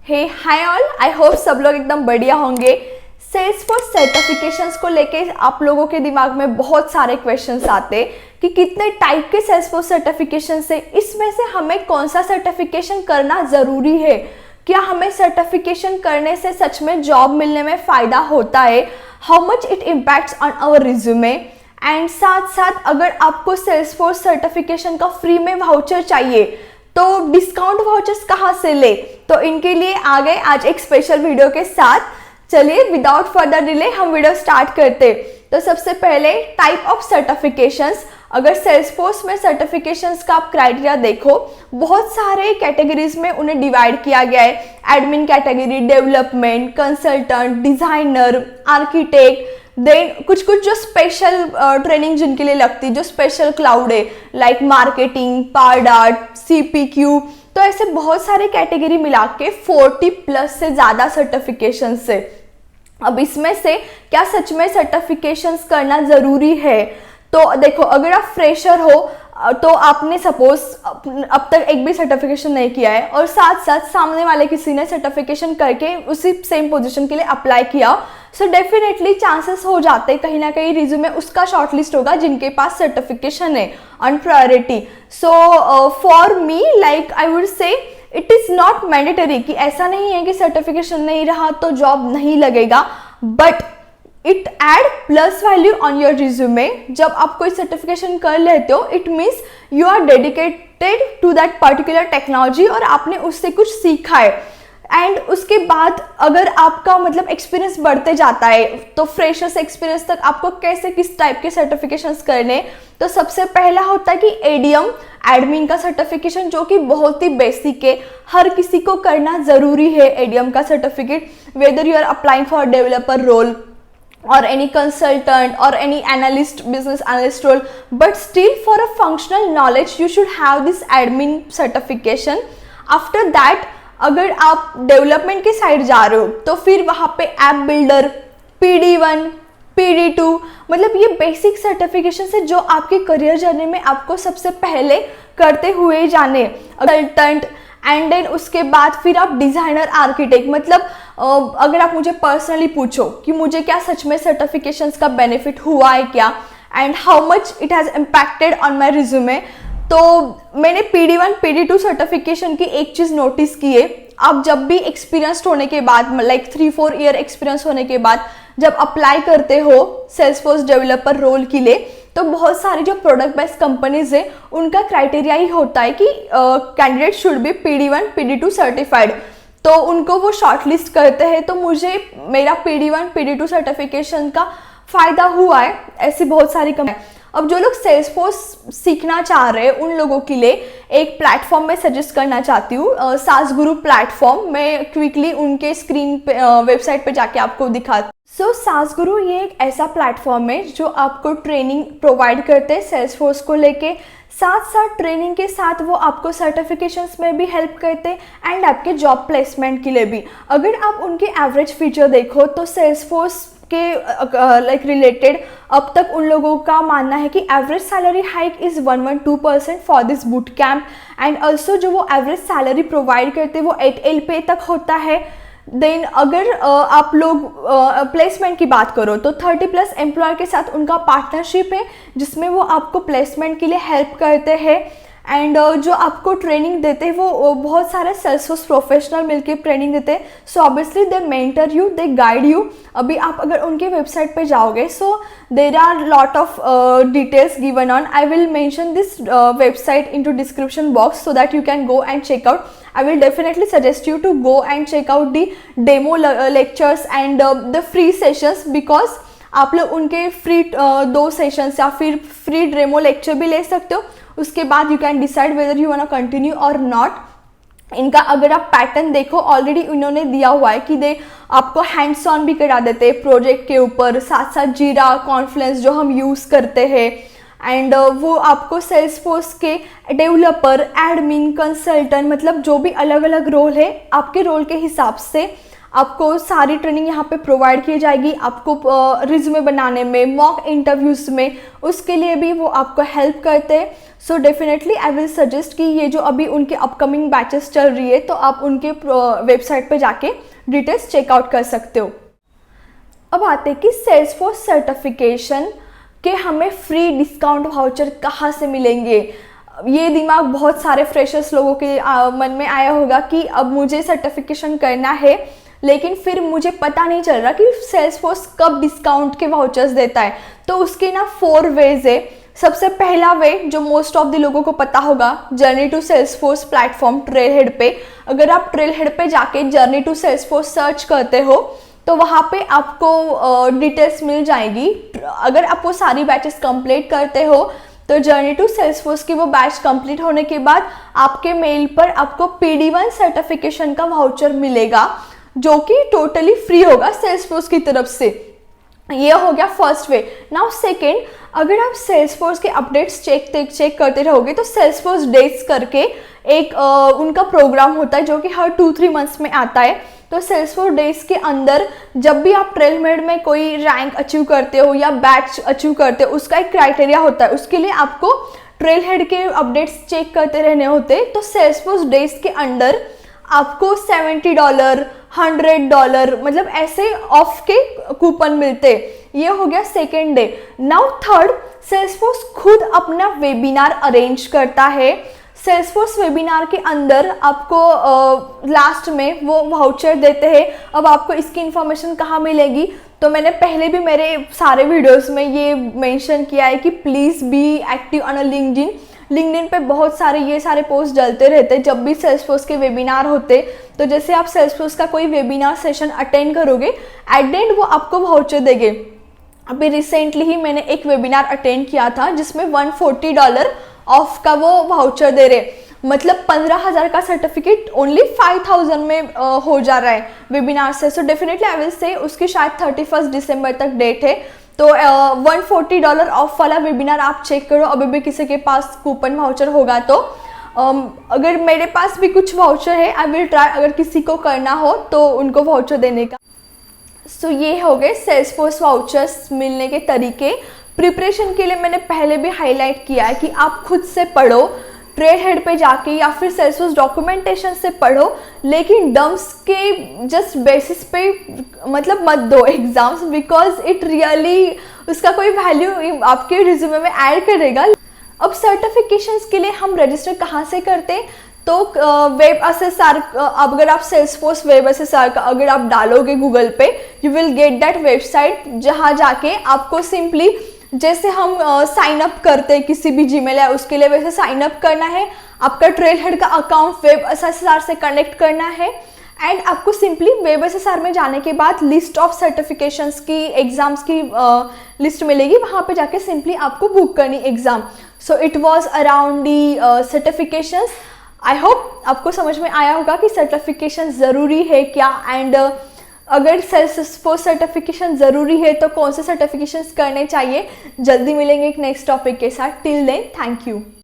Hey hi all, I hope सब लोग एकदम बढ़िया होंगे। सेल्सफोर्स सर्टिफिकेशंस को लेके आप लोगों के दिमाग में बहुत सारे क्वेश्चंस आते कि कितने टाइप के सेल्सफोर्स सर्टिफिकेशंस है, इसमें से हमें कौन सा सर्टिफिकेशन करना ज़रूरी है, क्या हमें सर्टिफिकेशन करने से सच में जॉब मिलने में फ़ायदा होता है, how much it impacts on our resume, and साथ साथ अगर आपको सेल्सफोर्स सर्टिफिकेशन का फ्री में वाउचर चाहिए तो डिस्काउंट वाउचर्स कहाँ से ले, तो इनके लिए आ गए आज एक स्पेशल वीडियो के साथ। चलिए विदाउट फर्दर डिले हम वीडियो स्टार्ट करते। तो सबसे पहले टाइप ऑफ सर्टिफिकेशंस। अगर सेल्सफोर्स में सर्टिफिकेशंस का आप क्राइटेरिया देखो, बहुत सारे कैटेगरीज में उन्हें डिवाइड किया गया है। Admin category, development, consultant, designer, architect, then कुछ जो स्पेशल ट्रेनिंग जिनके लिए लगती है, जो स्पेशल क्लाउड है लाइक मार्केटिंग, पार्डार्ट, CPQ, तो ऐसे बहुत सारे कैटेगरी मिला के 40+ से ज़्यादा सर्टिफिकेशंस है। अब इसमें से क्या सच में सर्टिफिकेशंस करना ज़रूरी है? तो देखो, अगर आप फ्रेशर हो तो आपने सपोज अब तक एक भी सर्टिफिकेशन नहीं किया है और साथ साथ सामने वाले किसी ने सर्टिफिकेशन करके उसी सेम पोजीशन के लिए अप्लाई किया, सो डेफिनेटली चांसेस हो जाते हैं कहीं ना कहीं रिज्यूमे उसका शॉर्टलिस्ट होगा जिनके पास सर्टिफिकेशन है on priority. So for me, like I would say it is not mandatory कि ऐसा नहीं है कि सर्टिफिकेशन नहीं रहा तो जॉब नहीं लगेगा, but it add plus value on your resume. जब आप कोई सर्टिफिकेशन कर लेते हो, it means you are dedicated to that particular technology और आपने उससे कुछ सीखा है। एंड उसके बाद अगर आपका मतलब एक्सपीरियंस बढ़ते जाता है तो फ्रेशर से एक्सपीरियंस तक आपको कैसे किस टाइप के सर्टिफिकेशंस करने, तो सबसे पहला होता है कि एडीएम, एडमिन का सर्टिफिकेशन, जो कि बहुत ही बेसिक है, हर किसी को करना ज़रूरी है एडीएम का certificate, whether you are applying for developer role or any consultant or any analyst, business analyst role, but still for a functional knowledge you should have this admin certification. After that, अगर आप development के side जा रहे हो तो फिर वहाँ पे ऐप बिल्डर, PD1, PD2, मतलब ये बेसिक सर्टिफिकेशन है जो आपके करियर जर्नी में आपको सबसे पहले करते हुए जाने। कंसल्टेंट, एंड देन उसके बाद फिर आप डिज़ाइनर, आर्किटेक्ट, मतलब अगर आप मुझे पर्सनली पूछो कि मुझे क्या सच में सर्टिफिकेशंस का बेनिफिट हुआ है क्या, and how much it has impacted on my resume, तो मैंने PD1, PD2 सर्टिफिकेशन की एक चीज़ नोटिस की है। आप जब भी एक्सपीरियंसड होने के बाद, लाइक 3-4 ईयर एक्सपीरियंस होने के बाद जब अप्लाई करते हो सेल्सफोर्स डेवलपर रोल के लिए, तो बहुत सारी जो प्रोडक्ट बेस्ड कंपनीज है उनका क्राइटेरिया ही होता है कि candidate should be PD1, PD2 certified, तो उनको वो शॉर्टलिस्ट करते हैं। तो मुझे मेरा PD1, PD2 सर्टिफिकेशन का फ़ायदा हुआ है। ऐसी बहुत सारी कंपनी। अब जो लोग सेल्सफोर्स सीखना चाह रहे हैं उन लोगों के लिए एक प्लेटफॉर्म में सजेस्ट करना चाहती हूँ, सास गुरु प्लेटफॉर्म। मैं क्विकली उनके स्क्रीन पे वेबसाइट पे जाके आपको दिखाती। सो सास गुरु ये एक ऐसा प्लेटफॉर्म है जो आपको ट्रेनिंग प्रोवाइड करते हैं सेल्सफोर्स को लेके, साथ साथ ट्रेनिंग के साथ वो आपको सर्टिफिकेशंस में भी हेल्प करते हैं एंड आपके जॉब प्लेसमेंट के लिए भी। अगर आप उनके एवरेज फीचर देखो तो सेल्सफोर्स के लाइक रिलेटेड अब तक उन लोगों का मानना है कि average salary hike is 112% for this boot camp, and also जो वो एवरेज सैलरी प्रोवाइड करते हैं वो 8LPA तक होता है। देन अगर आप लोग प्लेसमेंट की बात करो तो 30+ एम्प्लॉयर के साथ उनका पार्टनरशिप है जिसमें वो आपको प्लेसमेंट के लिए हेल्प करते हैं, एंड जो आपको ट्रेनिंग देते हैं वो बहुत सारे सेल्सफोर्स प्रोफेशनल मिलकर ट्रेनिंग देते हैं। So obviously they mentor you, they guide you. अभी आप अगर उनके वेबसाइट पे जाओगे, so there are lot of details given on, I will mention this website into description box so that you can go and check out. I will definitely suggest you to go and check out the demo lectures and the free sessions, because आप लोग उनके free 2 sessions या फिर free demo lecture भी ले सकते हो। उसके बाद you can decide whether you want to continue और नॉट। इनका अगर आप पैटर्न देखो, ऑलरेडी उन्होंने दिया हुआ है कि दे आपको हैंड्स ऑन भी करा देते हैं प्रोजेक्ट के ऊपर, साथ साथ जीरा, कॉन्फ्लुएंस जो हम यूज़ करते हैं, एंड वो आपको सेल्सफोर्स के डेवलपर, एडमिन, कंसल्टेंट, मतलब जो भी अलग अलग रोल है आपके रोल के हिसाब से आपको सारी ट्रेनिंग यहाँ पे प्रोवाइड की जाएगी, आपको रिज्यूमे बनाने में, मॉक इंटरव्यूज़ में, उसके लिए भी वो आपको हेल्प करते हैं। So definitely I will suggest कि ये जो अभी उनके अपकमिंग बैचेस चल रही है तो आप उनके वेबसाइट पे जाके डिटेल्स चेकआउट कर सकते हो। अब आते हैं कि सेल्सफोर्स सर्टिफिकेशन के हमें फ्री डिस्काउंट वाउचर कहाँ से मिलेंगे। ये दिमाग बहुत सारे फ्रेशर्स लोगों के मन में आया होगा कि अब मुझे सर्टिफिकेशन करना है लेकिन फिर मुझे पता नहीं चल रहा कि सेल्सफोर्स कब डिस्काउंट के वाउचर्स देता है। तो उसके ना 4 वेज है। सबसे पहला वे जो मोस्ट ऑफ द लोगों को पता होगा, journey to Salesforce platform Trailhead पे। अगर आप ट्रेलहेड पे जाके जर्नी टू सेल्सफोर्स सर्च करते हो तो वहाँ पे आपको डिटेल्स मिल जाएगी। अगर आप वो सारी बैचेस कंप्लीट करते हो तो जर्नी टू सेल्सफोर्स की वो बैच कंप्लीट होने के बाद आपके मेल पर आपको PD1 सर्टिफिकेशन का वाउचर मिलेगा जो कि टोटली फ्री होगा सेल्सफोर्स की तरफ से। ये हो गया फर्स्ट वे। नाउ सेकेंड, अगर आप सेल्सफोर्स के अपडेट्स चेक करते रहोगे तो सेल्सफोर्स डेज करके एक उनका प्रोग्राम होता है जो कि हर 2-3 मंथ्स में आता है। तो सेल्सफोर्स डेज के अंदर जब भी आप ट्रेलहेड में कोई रैंक अचीव करते हो या बैच अचीव करते हो, उसका एक क्राइटेरिया होता है, उसके लिए आपको ट्रेलहेड के अपडेट्स चेक करते रहने होते। तो सेल्सफोर्स डेज के अंदर आपको $70, $100 मतलब ऐसे ऑफ के कूपन मिलते। ये हो गया second day. Now third, Salesforce खुद अपना वेबिनार अरेंज करता है। सेल्सफोर्स वेबिनार के अंदर आपको लास्ट में वो वाउचर देते हैं। अब आपको इसकी इन्फॉर्मेशन कहाँ मिलेगी, तो मैंने पहले भी मेरे सारे वीडियोस में ये मेंशन किया है कि please be active on LinkedIn पे बहुत सारे ये सारे पोस्ट डलते रहते हैं जब भी सेल्सफोर्स के वेबिनार होते। तो जैसे आप सेल्सफोर्स का कोई वेबिनार सेशन अटेंड करोगे, एट द एंड वो आपको वाउचर देंगे। अभी रिसेंटली ही मैंने एक वेबिनार अटेंड किया था जिसमें $140 ऑफ का वो वाउचर दे रहे, मतलब 15,000 का सर्टिफिकेट ओनली 5,000 में हो जा रहा है वेबिनार से। So definitely I will say उसकी शायद 31 दिसंबर तक डेट है। तो $140 ऑफ वाला वेबिनार आप चेक करो, अभी भी किसी के पास कूपन वाउचर होगा तो। अगर मेरे पास भी कुछ वाउचर है, आई विल ट्राई, अगर किसी को करना हो तो उनको वाउचर देने का। सो ये हो गए सेल्सफोर्स वाउचर्स मिलने के तरीके। प्रिपरेशन के लिए मैंने पहले भी हाईलाइट किया है कि आप खुद से पढ़ो, ट्रेलहेड पे जाके या फिर सेल्सफोर्स डॉक्यूमेंटेशन से पढ़ो, लेकिन डम्प्स के जस्ट बेसिस पे मतलब मत दो एग्जाम्स, बिकॉज इट रियली उसका कोई वैल्यू आपके रिज्यूमे में ऐड करेगा। अब सर्टिफिकेशंस के लिए हम रजिस्टर कहाँ से करते, तो वेब असेसर, अगर आप सेल्सफोर्स वेब असेसर का अगर आप डालोगे गूगल पे, you will get that website, जहाँ जाके आपको सिंपली जैसे हम साइन अप करते हैं किसी भी जीमेल है उसके लिए, वैसे साइन अप करना है। आपका ट्रेलहेड का अकाउंट वेब असेसर से कनेक्ट करना है एंड आपको सिंपली वेब असेसर में जाने के बाद लिस्ट ऑफ सर्टिफिकेशंस की, एग्जाम्स की लिस्ट मिलेगी, वहाँ पे जाके सिंपली आपको बुक करनी exam. So it was around the certifications. I hope आपको समझ में आया होगा कि सर्टिफिकेशन ज़रूरी है क्या, एंड अगर सेल्सफोर्स सर्टिफिकेशन ज़रूरी है तो कौन से सर्टिफिकेशंस करने चाहिए। जल्दी मिलेंगे एक नेक्स्ट टॉपिक के साथ। Till then, thank you.